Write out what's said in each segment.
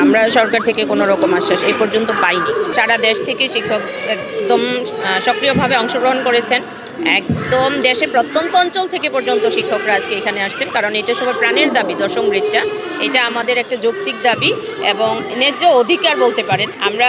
আমরা সরকার থেকে কোনো রকম আশ্বাস এই পর্যন্ত পাইনি। সারা দেশ থেকে শিক্ষক একদম সক্রিয়ভাবে অংশগ্রহণ করেছেন। একদম দেশের প্রত্যন্ত অঞ্চল থেকে পর্যন্ত শিক্ষকরা আজকে এখানে আসছেন, কারণ এটা সবার প্রাণের দাবি। দশম গ্রেডটা এটা আমাদের একটা যৌক্তিক দাবি এবং ন্যায্য অধিকার বলতে পারেন। আমরা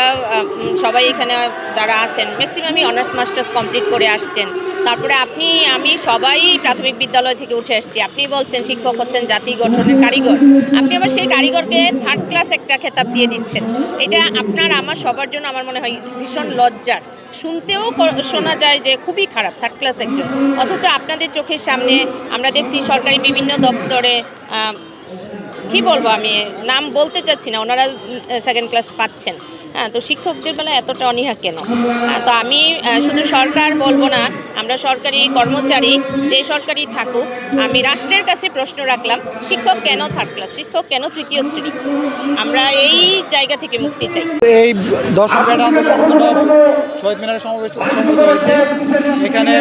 সবাই এখানে যারা আছেন ম্যাক্সিমামই অনার্স মাস্টার্স কমপ্লিট করে আসছেন। তারপরে আপনি আমি সবাই প্রাথমিক বিদ্যালয় থেকে উঠে আসছি। আপনি বলছেন শিক্ষক হচ্ছেন জাতি গঠনের কারিগর, আপনি আবার সেই কারিগরকে থার্ড ক্লাস একটা খেতাব দিয়ে দিচ্ছেন। এটা আপনার আমার সবার জন্য আমার মনে হয় ভীষণ লজ্জার। শুনতেও শোনা যায় যে খুবই খারাপ, থার্ড ক্লাস একজন। অথচ আপনাদের চোখের সামনে আমরা দেখছি সরকারি বিভিন্ন দপ্তরে কি বলবো, আমি নাম বলতে চাচ্ছি না, ওনারা সেকেন্ড ক্লাস পাচ্ছেন। হ্যাঁ, তো শিক্ষকদের বেলা এতটা অনীহা কেন? তো আমি শুধু সরকার বলবো না, আমরা সরকারি কর্মচারী যে সরকারি থাকুক, আমি রাষ্ট্রের কাছে প্রশ্ন রাখলাম, শিক্ষক কেন থার্ড ক্লাস, শিক্ষক কেন তৃতীয় শ্রেণী? আমরা এই জায়গা থেকে মুক্তি চাই। এই 10ম গ্রেড আন্দোলনের জন্য শহীদ মিনারে সমবেত হয়েছে। এখানে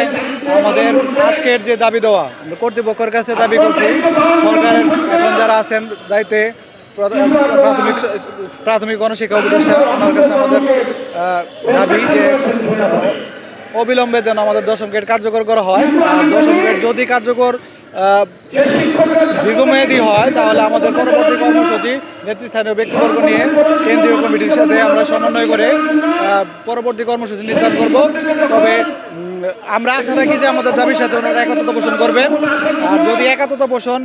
আমাদের আজকের যে দাবি দেওয়া, কর্তৃপক্ষের কাছে দাবি করছি, সরকারের এখন যারা আছেন দায়িত্বে, প্রাথমিক গণশিক্ষা উপদেষ্টা, ওনার কাছে আমাদের দাবি যে অবিলম্বে যেন আমাদের 10ম গ্রেড কার্যকর করা হয়। আর 10ম গ্রেড যদি কার্যকর দীর্ঘমেয়াদী হয় তাহলে আমাদের পরবর্তী কর্মসূচি নেতৃস্থানীয় ব্যক্তিবর্গ নিয়ে কেন্দ্রীয় কমিটির সাথে আমরা সমন্বয় করে পরবর্তী কর্মসূচি নির্ধারণ করব। তবে আমরা আশা রাখি যে আমাদের দাবির সাথে ওনারা একত্রতা পোষণ করবেন। আর যদি একত্রতা পোষণ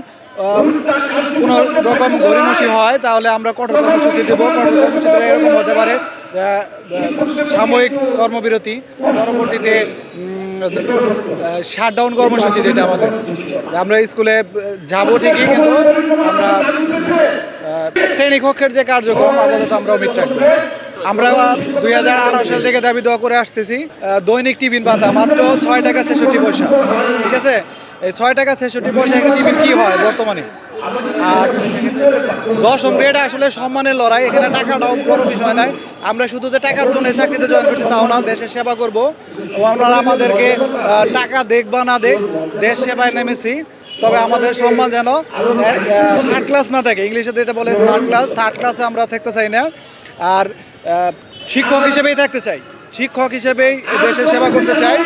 কোনো রকম গড়িমসি হয় তাহলে আমরা কঠোর কর্মসূচি দেব। কঠোর কর্মসূচিটা এরকম হতে পারে সাময়িক কর্মবিরতি, পরবর্তীতে শাটডাউন কর্মসূচি, যেটা আমাদের আমরা স্কুলে যাব ঠিকই, কিন্তু আমরা শ্রেণীকক্ষের যে কার্যক্রম আপাতত আমরা অমিত রাখবো। আমরা 2018 সাল থেকে দাবি দেওয়া করে আসতেছি দৈনিক টিফিন ভাতা মাত্র 6 টাকা 66 পয়সা। ঠিক আছে, এই 6 টাকা 66 পয়সা একটা টিফিন কী হয় বর্তমানে? আর 10ম গ্রেড আসলে সম্মানের লড়াই, এখানে টাকাটাও বড় বিষয় নয়। আমরা শুধু যে টাকার জন্য চাকরিতে জয়েন করছি তাও না, দেশের সেবা করব। ওনারা আমাদেরকে টাকা দেখ বা না দেখ, দেশ সেবায় নেমেছি। তবে আমাদের সম্মান যেন থার্ড ক্লাস না থাকে, ইংলিশে যেটা বলে থার্ড ক্লাসে আমরা থাকতে চাই না। আর শিক্ষক হিসেবেই থাকতে চাই, শিক্ষক হিসেবেই দেশের সেবা করতে চাই।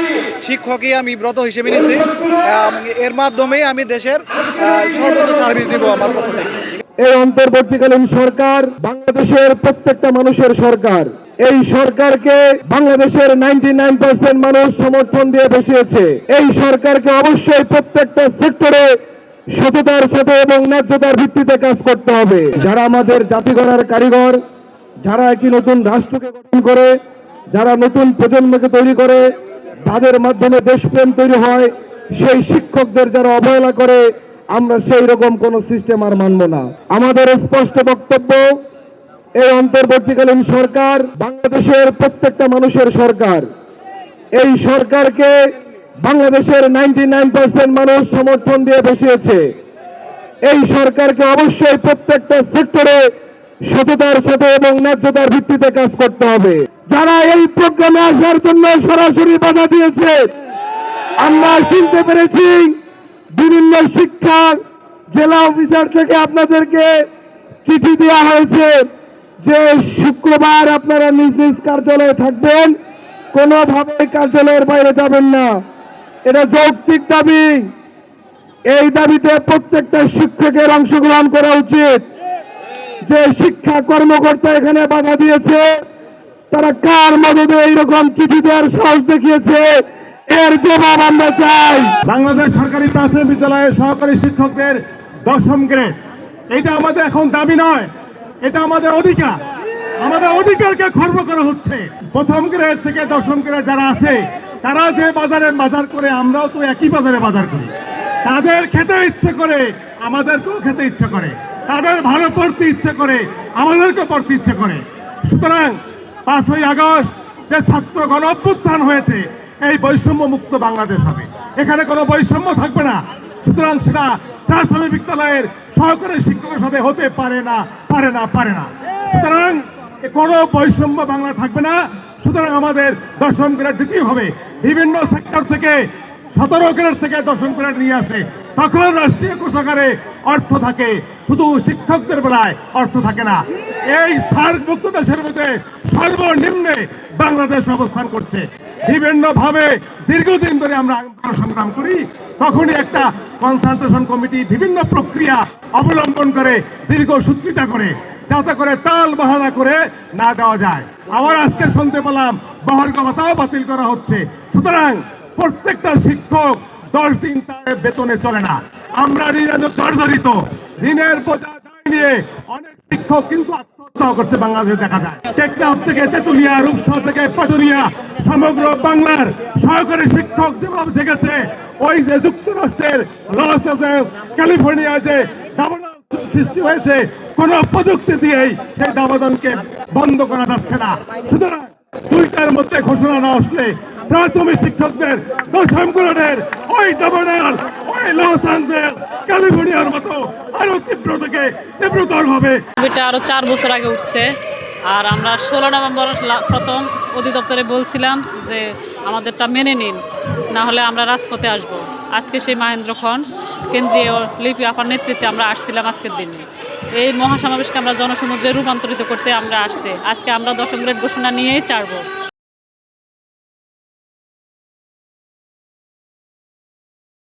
শিক্ষকই আমি ব্রত হিসেবে নিয়েছি, এর মাধ্যমেই আমি দেশের সর্বোচ্চ সার্ভিস দিব আমার পক্ষ থেকে। এই অন্তর্বর্তীকালীন সরকার বাংলাদেশের প্রত্যেকটা মানুষের সরকার। এই সরকারকে বাংলাদেশের 99% মানুষ সমর্থন দিয়ে বসিয়েছে। এই সরকারকে অবশ্যই প্রত্যেকটা সেক্টরে সততার সাথে এবং ন্যায্যতার ভিত্তিতে কাজ করতে হবে। যারা আমাদের জাতি গড়ার কারিগর, যারা একটি নতুন রাষ্ট্রকে গঠন করে, যারা নতুন প্রজন্মকে তৈরি করে, তাদের মাধ্যমে দেশপ্রেম তৈরি হয়, সেই শিক্ষকদের যারা অবহেলা করে, আমরা সেই রকম কোন সিস্টেম আর মানব না। আমাদের স্পষ্ট বক্তব্য, এই অন্তর্বর্তীকালীন সরকার বাংলাদেশের প্রত্যেকটা মানুষের সরকার। এই সরকারকে বাংলাদেশের 99% মানুষ সমর্থন দিয়ে বসিয়েছে। এই সরকারকে অবশ্যই প্রত্যেকটা সেক্টরে সততার সাথে এবং ন্যায্যতার ভিত্তিতে কাজ করতে হবে। যারা এই প্রোগ্রামে আসার জন্য সরাসরি বাধা দিয়েছে, আমরা শুনতে পেরেছি বিভিন্ন শিক্ষা জেলা অফিসার থেকে আপনাদেরকে চিঠি দেওয়া হয়েছে যে শুক্রবার আপনারা নিজ নিজ কার্যালয়ে থাকবেন, কোনোভাবে কার্যালয়ের বাইরে যাবেন না। এটা যৌক্তিক দাবি। এই দাবিতে প্রত্যেকটা শিক্ষকের অংশগ্রহণ করা উচিত। যে শিক্ষা কর্মকর্তা এখানে বাধা দিয়েছে, তারা কার মদদে এইরকম চিঠি দেওয়ার সাহস দেখিয়েছে, এর জবাব আমরা চাই। বাংলাদেশ সরকারি প্রাথমিক বিদ্যালয়ের সহকারী শিক্ষকদের 10ম গ্রেড, এটা আমাদের এখন দাবি নয়, এটা আমাদের অধিকার। আমাদের অধিকারকে খর্ব করা হচ্ছে। 1ম গ্রেড থেকে 10ম গ্রেড যারা আছে, তারা যে বাজারে বাজার করে, আমরাও তো একই বাজারে বাজার করি। তাদের খেতে ইচ্ছে করে, আমাদেরকেও খেতে ইচ্ছে করে। তাদের ভালো পড়তে ইচ্ছে করে, আমাদেরকে পড়তে ইচ্ছে করে। সুতরাং 5ই আগস্ট যে ছাত্র গণ অভ্যুত্থান হয়েছে, এই বৈষম্য মুক্ত বাংলাদেশ হবে। এখানে কোনো বৈষম্য থাকবে না। সুতরাং সেটা প্রাথমিক বিদ্যালয়ের সহকারী শিক্ষকের সাথে হতে পারে না। সুতরাং কোনো বৈষম্য বাংলা থাকবে না। সুতরাং আমাদের 10ম গ্রেড দিতেই হবে। বিভিন্ন সেক্টর থেকে 17 গ্রেড থেকে 10ম গ্রেড নিয়ে আসে, তখন রাষ্ট্রীয় কোষাগারে অর্থ থাকে, শুধু শিক্ষকদের বেলায় অর্থ থাকে না। এই সার্কভুক্ত দেশের মধ্যে সর্বনিম্নে বাংলাদেশ অবস্থান করছে। বিভিন্নভাবে দীর্ঘদিন ধরে আমরা আন্দোলন সংগ্রাম করি, তখনই একটা কনসালটেশন কমিটি বিভিন্ন প্রক্রিয়া অবলম্বন করে দীর্ঘসূত্রিতা করে, যাতে করে তাল বাহানা করে না দেওয়া যায়। আবার আজকে শুনতে পেলাম বহার্গ ভাতাও বাতিল করা হচ্ছে। সুতরাং প্রত্যেকটা শিক্ষক 10 দিন তার বেতনে চলে না। আমরা ঋণে জর্জরিত, ঋণের বোঝা নিয়ে অনেক শিক্ষক কিন্তু আত্মহত্যা করছে বাংলাদেশে দেখা যায়। টেকনাফ থেকে তেতুলিয়া, রূপসা থেকে পাটুরিয়া, সমগ্র বাংলার সহকারী শিক্ষক যেভাবে থেকেছে, ওই যে যুক্তরাষ্ট্রের লস অ্যাঞ্জেলেস, ক্যালিফোর্নিয়া যে দাবানল সৃষ্টি হয়েছে, কোন প্রযুক্তি দিয়েই সেই দাবানলকে বন্ধ করা যাচ্ছে না। সুতরাং 2টার মধ্যে ঘোষণা না আসলে প্রাথমিক শিক্ষকদের 10ম গ্রেডের ওই দাবানল, ওই লস অ্যাঞ্জেলেস, ক্যালিফোর্নিয়ার মতো আরো তীব্র থেকে তীব্রতর হবে। এটা আরো 4 বছর আগে উঠছে। আর আমরা 16 নভেম্বর প্রথম অধিদপ্তরে বলছিলাম যে আমাদেরটা মেনে নিন, না হলে আমরা রাজপথে আসব। আজকে সেই মহেন্দ্র খন কেন্দ্রীয় লিপি আপার নেতৃত্বে আমরা আসছিলাম আজকের দিনে। এই মহাসমাবেশকে আমরা জনসমুদ্রে রূপান্তরিত করতে আমরা আসছি। আজকে আমরা 10ম গ্রেড ঘোষণা নিয়েই ছাড়ব।